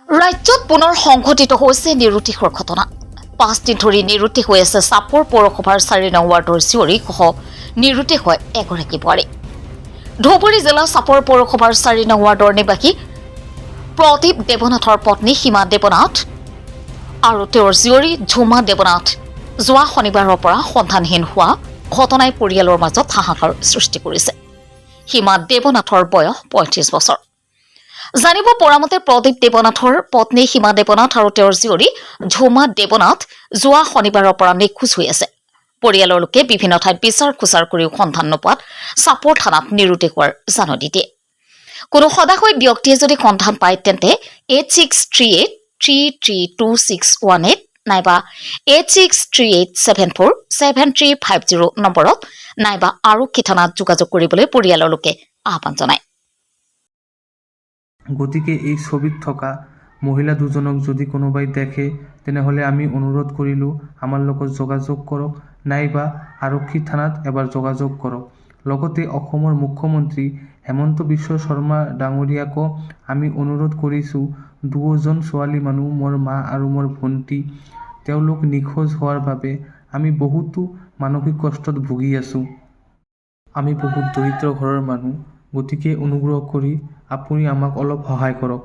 ৰাজ্যত পুনৰ সংঘটিত হৈছে নিৰুদ্দেশৰ ঘটনা। 5 দিন ধৰি নিৰুদ্দেশ হৈ আছে চাপৰ পৌৰসভাৰ 4 নং ৱাৰ্ডৰ জীয়ৰীসহ নিৰুদ্দেশ হয় এগৰাকী বোৱাৰী। ধুবুৰী জিলা চাপৰ পৌৰসভাৰ 4 নং ৱাৰ্ডৰ নিবাসী প্ৰদীপ দেৱনাথৰ পত্নী সীমা দেৱনাথ আৰু তেওঁৰ জীয়ৰী ঝুমা দেৱনাথ যোৱা শনিবাৰৰ পৰা সন্ধানহীন হোৱা ঘটনাই পৰিয়ালৰ মাজত হাহাকাৰ সৃষ্টি কৰিছে। সীমা দেৱনাথৰ বয়স 35 বছৰ। জানিব পৰা মতে প্ৰদীপ দেৱনাথৰ পত্নী সীমা দেৱনাথ আৰু তেওঁৰ জীয়ৰী ঝুমা দেৱনাথ যোৱা শনিবাৰৰ পৰা নিখোজ হৈ আছে। পৰিয়ালৰ লোকে বিভিন্ন ঠাইত বিচাৰ খোচাৰ কৰিও সন্ধান নোপোৱাত চাপৰ থানাত নিৰুদ্দেশ হোৱাৰ জাননী দিয়ে। কোনো সদাশয় ব্যক্তিয়ে যদি সন্ধান পায় তেন্তে 8638332618 নাইবা 8638747350 নম্বৰত নাইবা আৰক্ষী থানাত যোগাযোগ কৰিবলৈ পৰিয়ালৰ লোকে আহ্বান জনায়। গতিকে এই ছবিত থকা মহিলা দুজনক যদি কোনোবাই দেখে তেনেহ'লে আমি অনুৰোধ কৰিলোঁ আমাৰ লগত যোগাযোগ কৰক নাইবা আৰক্ষী থানাত এবাৰ যোগাযোগ কৰক। লগতে অসমৰ মুখ্যমন্ত্ৰী হেমন্ত বিশ্ব শৰ্মা ডাঙৰীয়াকো আমি অনুৰোধ কৰিছোঁ, দুজন ছোৱালী মানুহ মোৰ মা আৰু মোৰ ভণ্টি, তেওঁলোক নিখোজ হোৱাৰ বাবে আমি বহুতো মানসিক কষ্টত ভুগি আছোঁ। আমি বহুত দৰিদ্ৰ ঘৰৰ মানুহ, গতিকে অনুগ্ৰহ কৰি আপুনি আমাক অলপ সহায় কৰক।